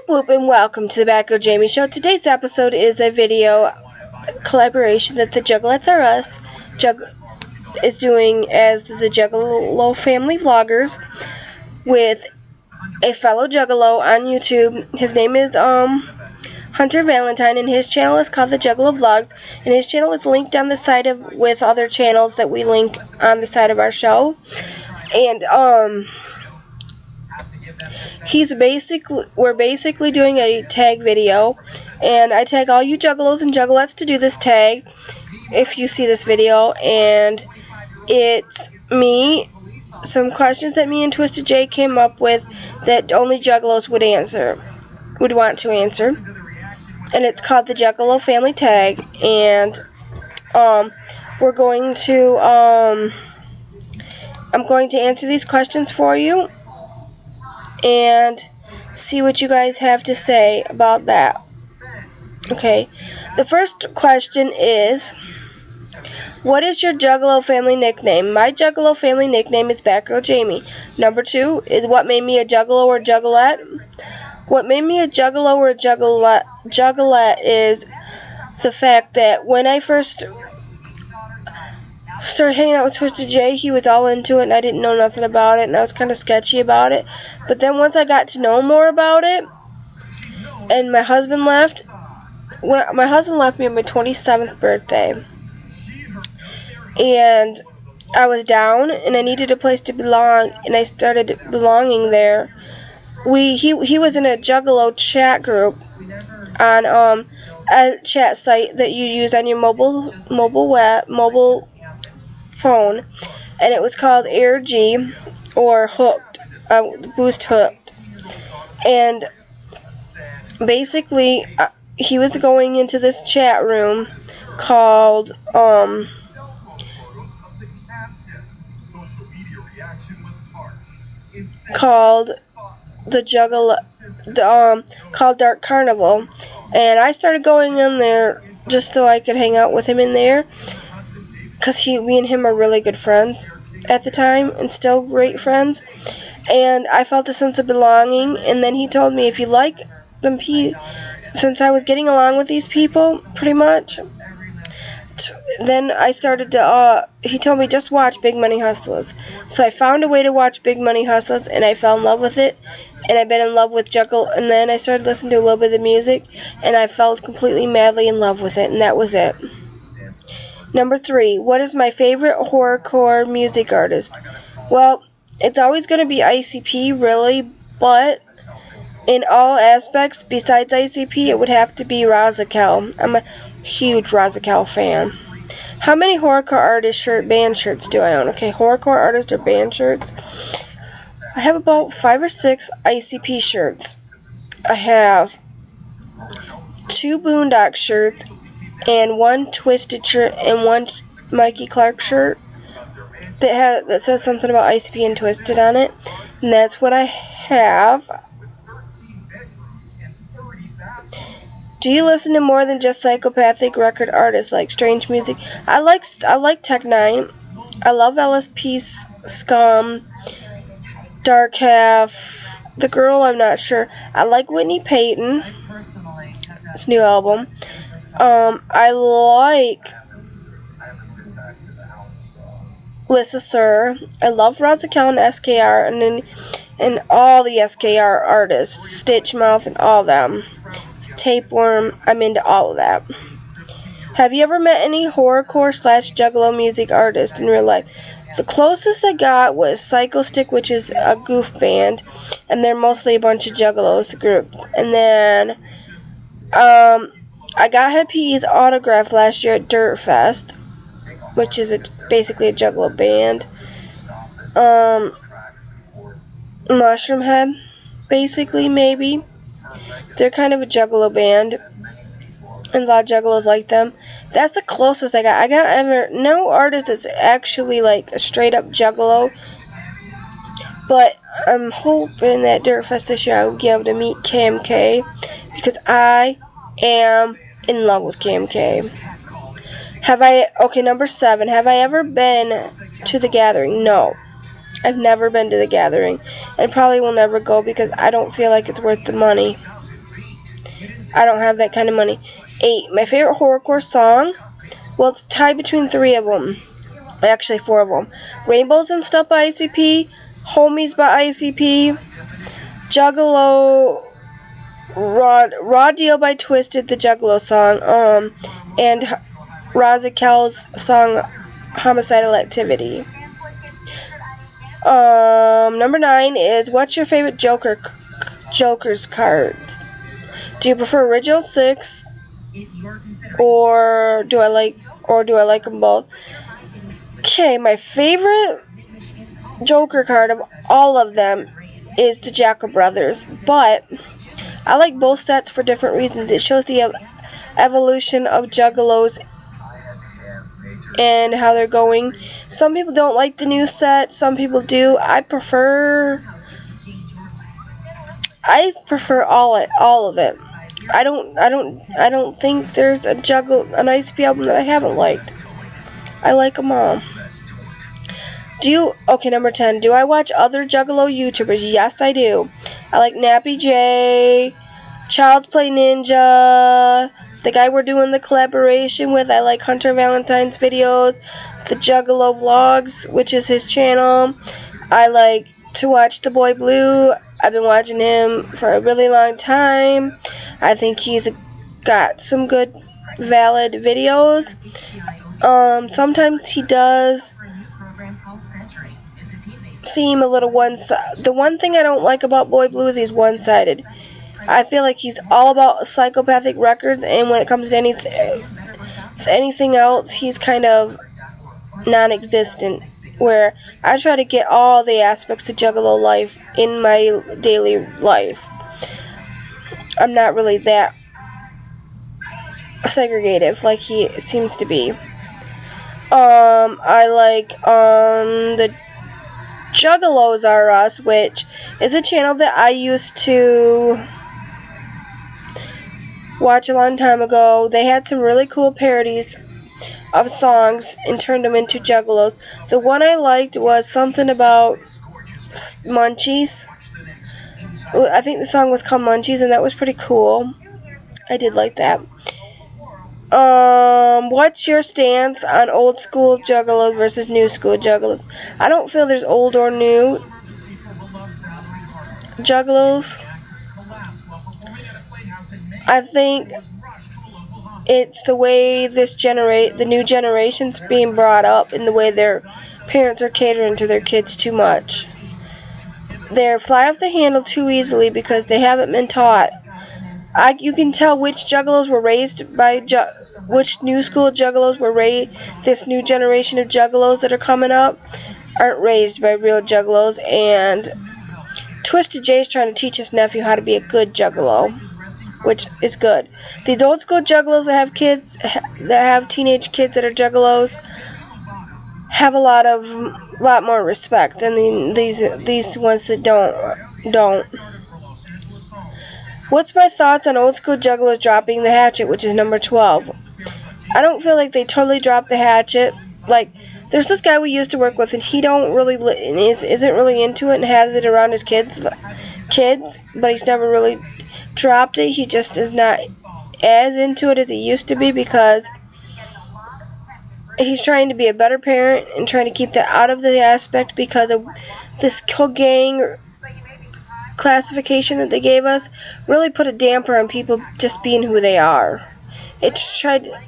whoop and welcome to the Batgirljamie Show. Today's episode is a video collaboration that the Juggalettes Are Us is doing as the Juggalo family vloggers with a fellow Juggalo on YouTube. His name is Hunter Valentine, and his channel is called TheJuggaloVlogs, and his channel is linked on the side with other channels that we link on the side of our show. And we're basically doing a tag video, and I tag all you Juggalos and Juggalettes to do this tag if you see this video, and it's some questions that me and Twisted J came up with that only Juggalos would want to answer, and it's called the Juggalo Family Tag, and we're going to I'm going to answer these questions for you and see what you guys have to say about that. Okay, the first question is, what is your Juggalo family nickname? My Juggalo family nickname is Batgirljamie. Number 2 is, what made me a Juggalo or Juggalette? What made me a Juggalo or Juggalette is the fact that when I first started hanging out with Twisted J, he was all into it, and I didn't know nothing about it, and I was kind of sketchy about it. But then once I got to know more about it, and my husband left me on my 27th birthday, and I was down, and I needed a place to belong, and I started belonging there. He was in a Juggalo chat group on a chat site that you use on your mobile phone, and it was called AirG or Hooked, Boost Hooked, and basically he was going into this chat room called the Juggalo, called Dark Carnival, and I started going in there just so I could hang out with him in there, because me and him are really good friends at the time, and still great friends, and I felt a sense of belonging. And then he told me, if you like them, since I was getting along with these people pretty much, then I started to, he told me, just watch Big Money Hustlers. So I found a way to watch Big Money Hustlers, and I fell in love with it, and I've been in love with Juggalo, and then I started listening to a little bit of the music, and I fell completely madly in love with it, and that was it. Number 3, what is my favorite horrorcore music artist? Well, it's always going to be ICP, really, but in all aspects besides ICP, it would have to be Razakel. I'm a huge Razakel fan. How many horrorcore artist band shirts do I own? Okay, horrorcore artist or band shirts. I have about 5 or 6 ICP shirts. I have 2 Boondock shirts, and 1 Twisted shirt, and 1 Mikey Clark shirt that says something about ICP and Twisted on it, and that's what I have. Do you listen to more than just psychopathic record artists like Strange Music? I like Tech 9. I love LSP, Scum, Dark Half, The Girl, I'm not sure. I like Whitney Payton, his new album. I like Lissa Sir. I love Razakel and SKR, and all the SKR artists, Stitchmouth and all them. Tapeworm, I'm into all of that. Have you ever met any horrorcore / Juggalo music artist in real life? The closest I got was Psycho Stick, which is a goof band, and they're mostly a bunch of Juggalos groups. And then I got Head PE's autograph last year at Dirt Fest, which is basically a Juggalo band. Mushroom Head, basically, maybe. They're kind of a Juggalo band, and a lot of Juggalos like them. That's the closest I got. I got no artist that's actually like a straight up Juggalo, but I'm hoping that Dirt Fest this year I will be able to meet KMK, because I am in love with KMK. Okay, number 7, have I ever been to The Gathering? No. I've never been to The Gathering, and probably will never go because I don't feel like it's worth the money. I don't have that kind of money. 8. My favorite horrorcore song? Well, it's tied between 3 of them. Actually, 4 of them. Rainbows and Stuff by ICP, Homies by ICP, Juggalo, Raw Deal by Twisted, the Juggalo song, and Razakel's song Homicidal Activity. Number 9 is, what's your favorite Joker's cards? Do you prefer original 6, or do I like them both? Okay, my favorite Joker card of all of them is the Jackal Brothers, but I like both sets for different reasons. It shows the evolution of Juggalos and how they're going. Some people don't like the new set, some people do. I prefer all of it. I don't think there's an ICP album that I haven't liked. I like them all. Okay, number 10. Do I watch other Juggalo YouTubers? Yes, I do. I like Nappy J, Child's Play Ninja, the guy we're doing the collaboration with. I like Hunter Valentine's videos, TheJuggaloVlogs, which is his channel. I like to watch The Boy Blue. I've been watching him for a really long time. I think he's got some good, valid videos. Sometimes he does seem a little one-sided. The one thing I don't like about Boy Blue is he's one-sided. I feel like he's all about psychopathic records, and when it comes to anything else, he's kind of non-existent. Where I try to get all the aspects of Juggalo life in my daily life. I'm not really that segregative like he seems to be. I like the Juggalos Are Us, which is a channel that I used to watch a long time ago. They had some really cool parodies of songs and turned them into Juggalos. The one I liked was something about Munchies. I think the song was called Munchies, and that was pretty cool. I did like that. What's your stance on old school Juggalos versus new school Juggalos? I don't feel there's old or new Juggalos. I think it's the way the new generation's being brought up, and the way their parents are catering to their kids too much. They fly off the handle too easily because they haven't been taught. You can tell which Juggalos were raised by which new school Juggalos were raised. This new generation of Juggalos that are coming up aren't raised by real Juggalos, and Twisted J is trying to teach his nephew how to be a good Juggalo, which is good. These old school Juggalos that have teenage kids that are Juggalos have a lot more respect than these ones that don't. What's my thoughts on old school Juggalos dropping the hatchet, which is number 12? I don't feel like they totally dropped the hatchet. Like, there's this guy we used to work with, and he isn't really into it and has it around his kids, but he's never really dropped it. He just is not as into it as he used to be because he's trying to be a better parent and trying to keep that out of the aspect because of this kill gang classification that they gave us really put a damper on people just being who they are.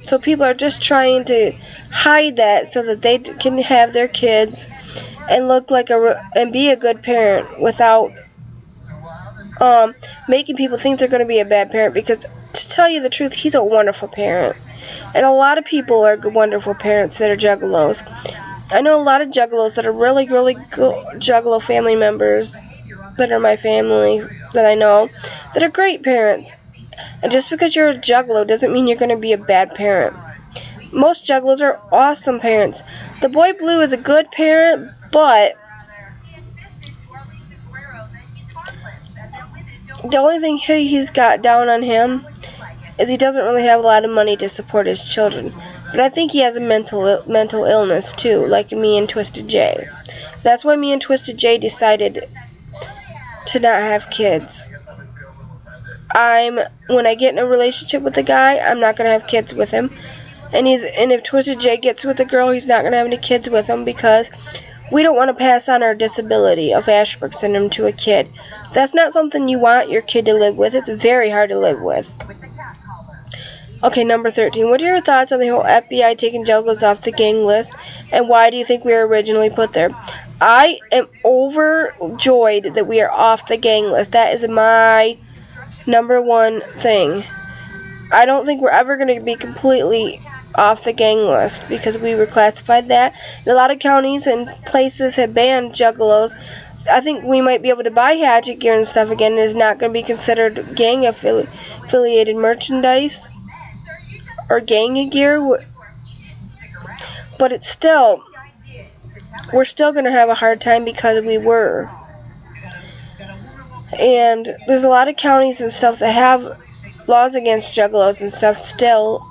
So people are just trying to hide that so that they can have their kids and look like and be a good parent without making people think they're going to be a bad parent, because to tell you the truth, he's a wonderful parent. And a lot of people are wonderful parents that are Juggalos. I know a lot of Juggalos that are really, really good Juggalo family members that are my family that I know that are great parents. And just because you're a Juggalo doesn't mean you're going to be a bad parent. Most Juggalos are awesome parents. The Boy Blue is a good parent, but the only thing he's got down on him is he doesn't really have a lot of money to support his children. But I think he has a mental illness too, like me and Twisted J. That's why me and Twisted J decided to not have kids. when I get in a relationship with a guy, I'm not gonna have kids with him. And if Twisted J gets with a girl, he's not gonna have any kids with him because we don't want to pass on our disability of Asperger's syndrome to a kid. That's not something you want your kid to live with. It's very hard to live with. Okay, number 13. What are your thoughts on the whole FBI taking Juggalos off the gang list, and why do you think we were originally put there? I am overjoyed that we are off the gang list. That is my number one thing. I don't think we're ever going to be completely off the gang list because we were classified that. And a lot of counties and places have banned Juggalos. I think we might be able to buy Hatchet gear and stuff again. It is not going to be considered gang affiliated merchandise or gang gear, but it's still, we're still going to have a hard time because we were. And there's a lot of counties and stuff that have laws against Juggalos and stuff still,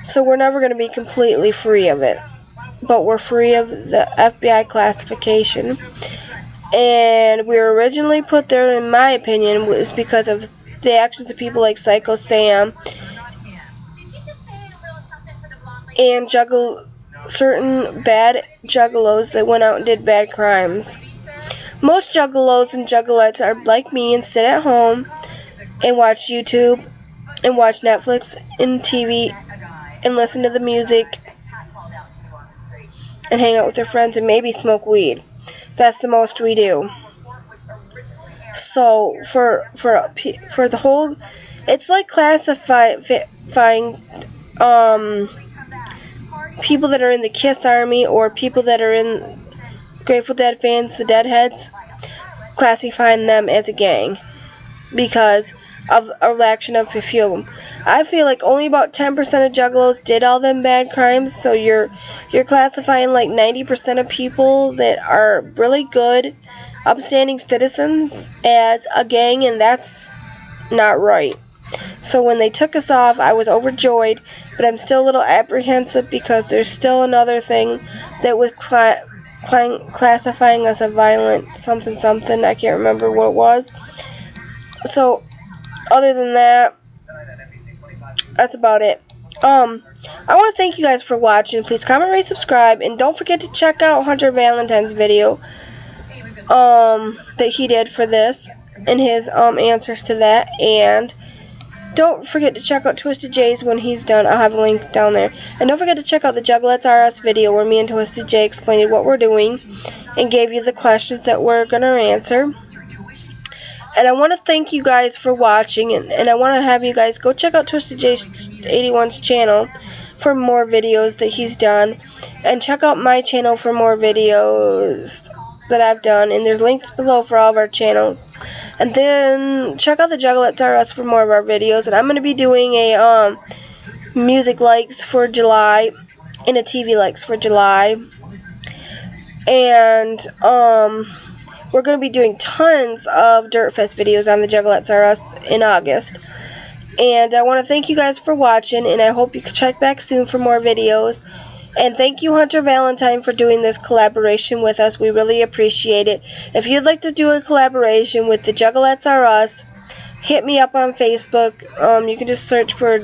so we're never going to be completely free of it, but we're free of the FBI classification. And we were originally put there, in my opinion, was because of the actions of people like Psycho Sam and certain bad Juggalos that went out and did bad crimes. Most Juggalos and Juggalettes are like me and sit at home and watch YouTube and watch Netflix and TV and listen to the music and hang out with their friends and maybe smoke weed. That's the most we do. So for the whole, it's like classifying people that are in the KISS Army or people that are in Grateful Dead fans, the Deadheads, classifying them as a gang because of the action of a few of them. I feel like only about 10% of Juggalos did all them bad crimes, so you're classifying like 90% of people that are really good, upstanding citizens as a gang, and that's not right. So when they took us off, I was overjoyed, but I'm still a little apprehensive because there's still another thing that was classifying us a violent something something. I can't remember what it was. So other than that, that's about it. I want to thank you guys for watching. Please comment, rate, subscribe, and don't forget to check out Hunter Valentine's video that he did for this and his answers to that. And don't forget to check out Twisted J's when he's done. I'll have a link down there. And don't forget to check out the Juggalettes R Us video where me and Twisted J explained what we're doing and gave you the questions that we're going to answer. And I want to thank you guys for watching, and I want to have you guys go check out Twisted J's 81's channel for more videos that he's done, and check out my channel for more videos that I've done, and there's links below for all of our channels. And then check out the Juggalettes R Us for more of our videos, and I'm going to be doing a music likes for July and a TV likes for July, and we're going to be doing tons of Dirtfest videos on the Juggalettes R Us in August. And I want to thank you guys for watching, and I hope you can check back soon for more videos. And thank you, Hunter Valentine, for doing this collaboration with us. We really appreciate it. If you'd like to do a collaboration with the Juggalettes R Us, hit me up on Facebook. You can just search for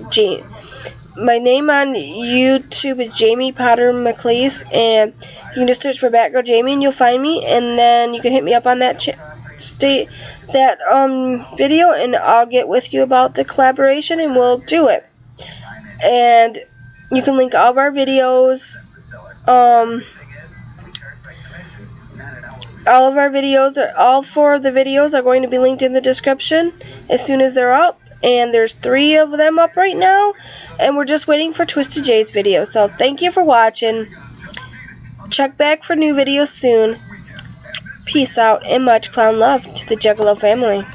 my name on YouTube is Jamie Potter McLeese, and you can just search for Batgirljamie and you'll find me. And then you can hit me up on that video, and I'll get with you about the collaboration, and we'll do it. And you can link all of our videos. All four of the videos are going to be linked in the description as soon as they're up. And there's 3 of them up right now, and we're just waiting for Twisted J's video. So thank you for watching. Check back for new videos soon. Peace out and much clown love to the Juggalo family.